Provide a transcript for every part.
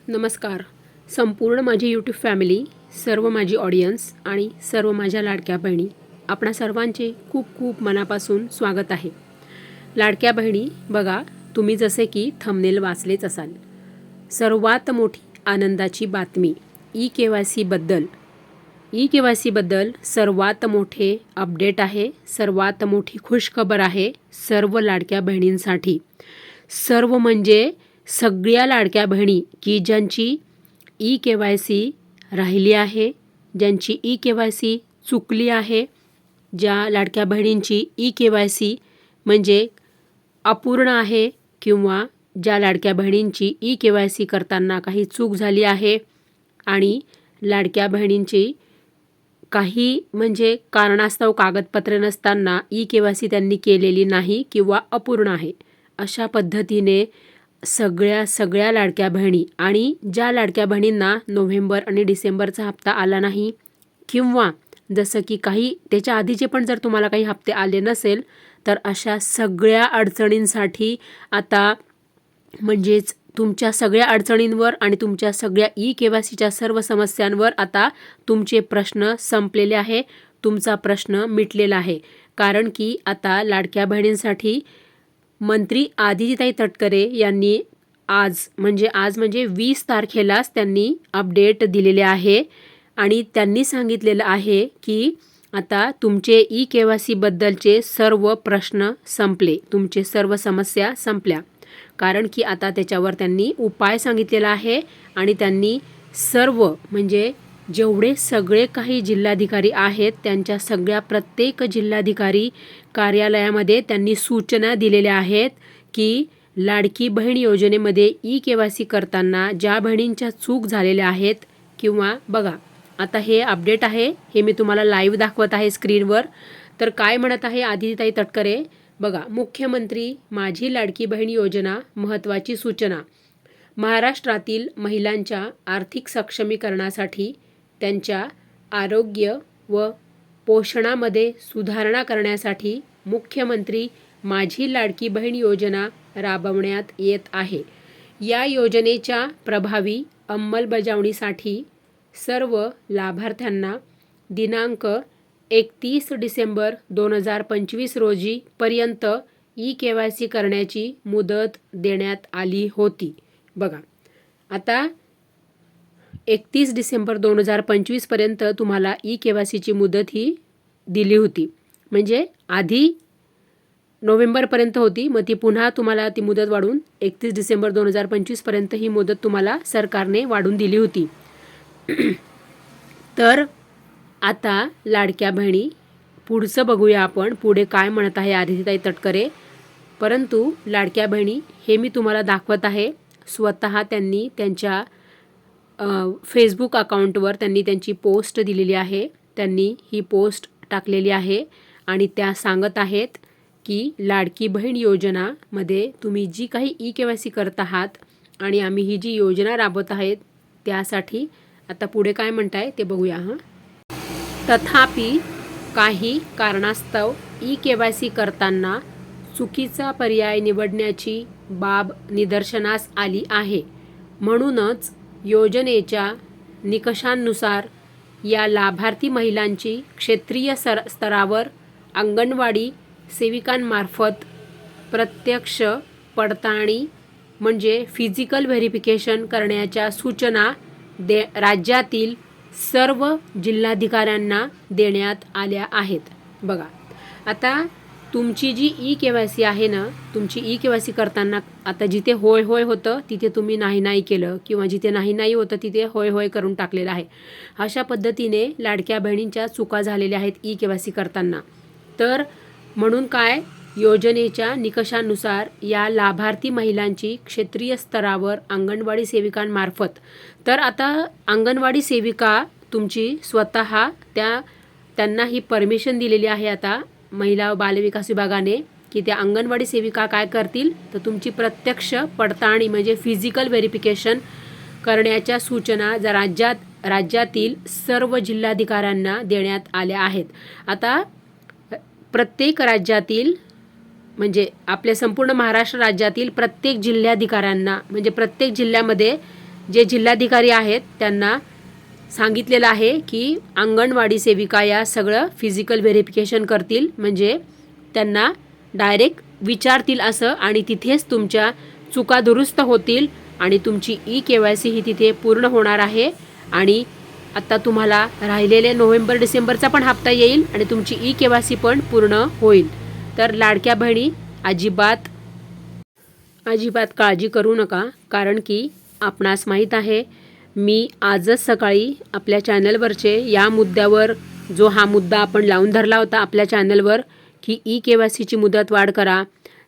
नमस्कार. संपूर्ण माझी यूट्यूब फॅमिली, सर्व माझी ऑडियन्स आणि सर्व माझ्या लाडक्या बहिणी, आपणा सर्वांचे खूप खूप मनापासून स्वागत आहे. लाडक्या बहिणी, बघा, तुम्ही जसे की थंबनेल वाचलेच असाल. सर्वात मोठी आनंदाची बातमी ई-KYC बद्दल सर्वात मोठे अपडेट आहे. सर्वात मोठी खुशखबर आहे सर्व लाडक्या बहिणींसाठी. सर्व म्हणजे सगळ्या लाडक्या बहिणी की ज्यांची ई-KYC राहिली आहे, ज्यांची ई-KYC चुकली आहे, ज्या लाडक्या बहिणींची ई-KYC म्हणजे अपूर्ण आहे किंवा ज्या लाडक्या बहिणींची ई-KYC करताना काही चूक झाली आहे आणि लाडक्या बहिणींची काही म्हणजे कारणास्तव कागदपत्रे नसताना ई-KYC त्यांनी केलेली नाही किंवा अपूर्ण आहे. अशा पद्धतीने सगळ्या लाडक्या बहिणी आणि ज्या लाडक्या बहिणींना नोव्हेंबर आणि डिसेंबरचा हप्ता आला नाही किंवा जसं की काही त्याच्या आधीचे पण जर तुम्हाला काही हप्ते आले नसेल तर अशा सगळ्या अडचणींसाठी आता म्हणजेच तुमच्या सगळ्या अडचणींवर आणि तुमच्या सगळ्या ई-KYCच्या सर्व समस्यांवर आता तुमचे प्रश्न संपलेले आहे. तुमचा प्रश्न मिटलेला आहे. कारण की आता लाडक्या बहिणींसाठी मंत्री आदितीताई तटकरे यांनी आज म्हणजे 20 तारखेलाच त्यांनी अपडेट दिलेले आहे आणि त्यांनी सांगितलेलं आहे की आता तुमचे ई-KYC बद्दलचे सर्व प्रश्न संपले, तुमचे सर्व समस्या संपल्या. कारण की आता त्याच्यावर त्यांनी उपाय सांगितलेला आहे आणि त्यांनी सर्व म्हणजे जेवढे सगळे काही जिल्हाधिकारी आहेत त्यांच्या सगळ्या प्रत्येक जिल्हाधिकारी कार्यालयामध्ये त्यांनी सूचना दिलेल्या आहेत की लाडकी बहीण योजनेमध्ये ई-KYC करताना ज्या बहिणींच्या चूक झालेल्या आहेत किंवा बघा, आता हे अपडेट आहे, हे मी तुम्हाला लाईव्ह दाखवत आहे स्क्रीनवर. तर काय म्हणत आहे आदितीताई तटकरे, बघा, मुख्यमंत्री माझी लाडकी बहीण योजना महत्त्वाची सूचना. महाराष्ट्रातील महिलांच्या आर्थिक सक्षमीकरणासाठी त्यांच्या आरोग्य व पोषणामध्ये सुधारणा करण्यासाठी मुख्यमंत्री माझी लाडकी बहीण योजना राबवण्यात येत आहे. या योजनेच्या प्रभावी अंमलबजावणीसाठी सर्व लाभार्थ्यांना दिनांक 31 डिसेंबर 2025 रोजी पर्यंत ई-KYC करण्याची मुदत देण्यात आली होती. बघा, आता 31 डिसेंबर 2025 पर्यंत तुम्हाला ई-KYCची मुदत ही दिली होती. म्हणजे आधी नोव्हेंबरपर्यंत होती, मग ती पुन्हा तुम्हाला ती मुदत वाढून 31 डिसेंबर 2025 पर्यंत ही मुदत तुम्हाला सरकारने वाढून दिली होती. तर आता लाडक्या बहिणी, पुढचं बघूया आपण, पुढे काय म्हणत आहे आदितीताई तटकरे. परंतु लाडक्या बहिणी, हे मी तुम्हाला दाखवत आहे. स्वतः त्यांनी त्यांच्या फेसबुक अकाउंटवर त्यांनी त्यांची पोस्ट दिलेली आहे. त्यांनी ही पोस्ट टाकलेली आहे आणि त्या सांगत आहेत की लाडकी बहीण योजनामध्ये तुम्ही जी काही ई-KYC करत आहात आणि आम्ही ही जी योजना राबवत आहेत त्यासाठी आता पुढे काय म्हणताय ते बघूया. तथापि काही कारणास्तव ई-KYC करताना चुकीचा पर्याय निवडण्याची बाब निदर्शनास आली आहे. म्हणूनच योजनेच्या निकषांनुसार या लाभार्थी महिलांची क्षेत्रीय स्तरावर अंगणवाडी सेविकांमार्फत प्रत्यक्ष पडताळणी म्हणजे फिजिकल व्हेरिफिकेशन करण्याच्या सूचना राज्यातील सर्व जिल्हाधिकाऱ्यांना देण्यात आल्या आहेत. बघा, आता तुमची जी ई-KYC आहे ना, तुमची ई-KYC करताना आता जिथे होय होय होतं तिथे तुम्ही नाही केलं किंवा जिथे नाही होतं तिथे होय होय करून टाकलेलं आहे. अशा पद्धतीने लाडक्या बहिणींच्या चुका झालेल्या आहेत ई-KYC करताना. तर म्हणून काय, योजनेच्या निकषांनुसार या लाभार्थी महिलांची क्षेत्रीय स्तरावर अंगणवाडी सेविकांमार्फत, तर आता अंगणवाडी सेविका तुमची स्वतः त्यांना ही परमिशन दिलेली आहे आता महिला व बालविकास विभागाने की त्या अंगणवाडी सेविका काय करतील तर तुमची प्रत्यक्ष पडताळणी म्हणजे फिजिकल व्हेरिफिकेशन करण्याच्या सूचना राज्यातील सर्व जिल्हाधिकाऱ्यांना देण्यात आल्या आहेत. आता प्रत्येक राज्यातील म्हणजे आपल्या संपूर्ण महाराष्ट्र राज्यातील प्रत्येक जिल्हाधिकाऱ्यांना म्हणजे प्रत्येक जिल्ह्यामध्ये जे जिल्हाधिकारी आहेत त्यांना सांगितलेलं आहे की अंगणवाडी सेविका या सगळं फिजिकल व्हेरिफिकेशन करतील, म्हणजे त्यांना डायरेक्ट विचारतील असं, आणि तिथेच तुमच्या चुका दुरुस्त होतील आणि तुमची KYC ही तिथे पूर्ण होणार आहे. आणि आता तुम्हाला राहिलेले नोव्हेंबर डिसेंबरचा पण हप्ता येईल आणि तुमची KYC पण पूर्ण होईल. तर लाडक्या बहिणी अजिबात काळजी करू नका, कारण की आपणास माहीत आहे मी आजच सकाळी आपल्या चॅनलवरचे या मुद्द्यावर जो हा मुद्दा आपण लावून धरला होता आपल्या चॅनलवर की KYCची मुदत वाढ करा.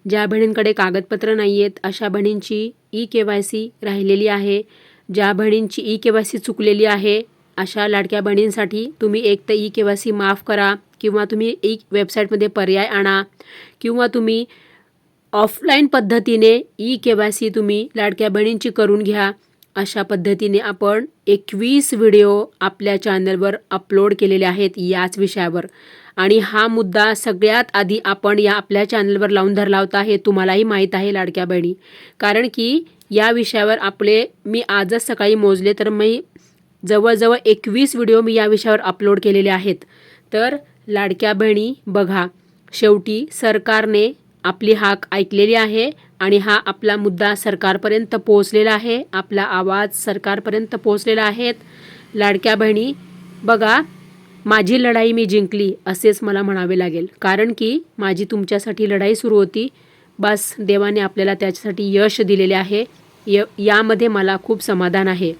ज्या बहिणींकडे कागदपत्र नाही आहेत अशा बहिणींची KYC राहिलेली आहे, ज्या बहिणींची KYC चुकलेली आहे अशा लाडक्या बहिणींसाठी तुम्ही एक तर KYC माफ करा, किंवा तुम्ही वेबसाईटमध्ये पर्याय आणा, किंवा तुम्ही ऑफलाईन पद्धतीने KYC तुम्ही लाडक्या बहिणींची करून घ्या. अशा पद्धतीने आपण 21 व्हिडिओ आपल्या चॅनलवर अपलोड केलेले आहेत याच विषयावर. आणि हा मुद्दा सगळ्यात आधी आपण या आपल्या चॅनलवर लावून धरला होता, हे तुम्हालाही माहीत आहे लाडक्या बहिणी, कारण की या विषयावर मी आजच सकाळी मोजले तर मी जवळजवळ 21 व्हिडिओ मी या विषयावर अपलोड केलेले आहेत. तर लाडक्या बहिणी बघा, शेवटी सरकारने आपली हाक ऐकलेली आहे आणि हा आपला मुद्दा सरकारपर्यंत पोहोचलेला आहे, आपला आवाज सरकारपर्यंत पोहोचलेला आहे. लाडक्या बहिणी बघा, माझी लढाई मी जिंकली असेच मला म्हणावे लागेल, कारण की माझी तुमच्यासाठी लढाई सुरू होती. बस देवाने आपल्याला त्याच्यासाठी यश दिलेले आहे, यामध्ये मला खूप समाधान आहे.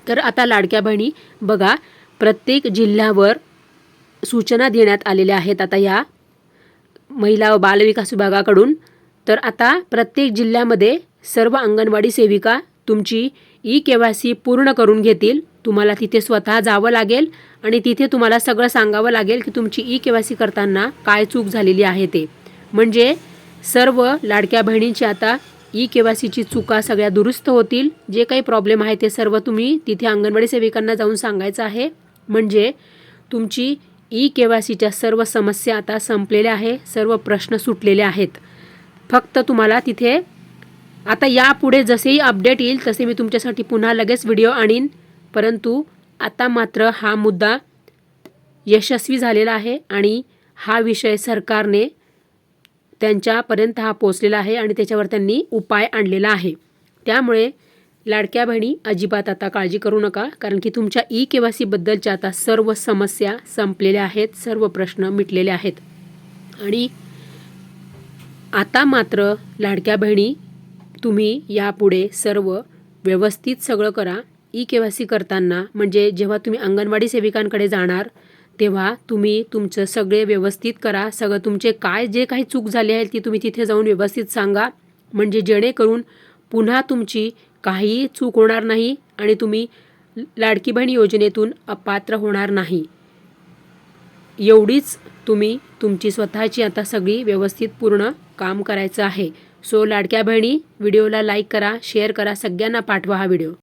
तर आता लाडक्या बहिणी बघा, प्रत्येक जिल्ह्यावर सूचना देण्यात आलेल्या आहेत आता या महिला व बालविकास विभागाकडून. तर आता प्रत्येक जिल्ह्यामध्ये सर्व अंगणवाडी सेविका तुमची KYC पूर्ण करून घेतील. तुम्हाला तिथे स्वतः जावं लागेल आणि तिथे तुम्हाला सगळं सांगावं लागेल की तुमची KYC करताना काय चूक झालेली आहे ते, म्हणजे सर्व लाडक्या बहिणींची आता KYCची चुका सगळ्या दुरुस्त होतील. जे काही प्रॉब्लेम आहे ते सर्व तुम्ही तिथे अंगणवाडी सेविकांना जाऊन सांगायचं आहे, म्हणजे तुमची KYCच्या सर्व समस्या आता संपलेल्या आहे, सर्व प्रश्न सुटलेले आहेत. फक्त तुम्हाला तिथे आता यापुढे जसेही अपडेट येईल तसे मी तुमच्यासाठी पुन्हा लगेच व्हिडिओ आणीन, परंतु आता मात्र हा मुद्दा यशस्वी झालेला आहे आणि हा विषय सरकारने त्यांच्यापर्यंत हा पोचलेला आहे आणि त्याच्यावर त्यांनी उपाय आणलेला आहे. त्यामुळे लाडक्या बहिणी अजिबात आता काळजी करू नका, कारण की तुमच्या KYCबद्दलच्या आता सर्व समस्या संपलेल्या आहेत, सर्व प्रश्न मिटलेले आहेत. आणि आता मात्र लाडक्या बहिणी तुम्ही यापुढे सर्व व्यवस्थित सगळं करा. KYC करताना म्हणजे जेव्हा तुम्ही अंगणवाडी सेविकांकडे जाणार तेव्हा तुम्ही तुमचं सगळे व्यवस्थित करा. सगळं तुमचे जे काही चूक झाली आहे ती तुम्ही तिथे जाऊन व्यवस्थित सांगा, म्हणजे जेणेकरून पुन्हा तुमची काहीही चूक होणार नाही आणि तुम्ही लाडकी बहीण योजनेतून अपात्र होणार नाही. एवढीच तुम्ही तुमची स्वतःची आता सगळी व्यवस्थित पूर्ण काम करायचं आहे. सो लाडक्या बहिणी व्हिडिओला लाईक करा, शेअर करा, सगळ्यांना पाठवा हा व्हिडिओ.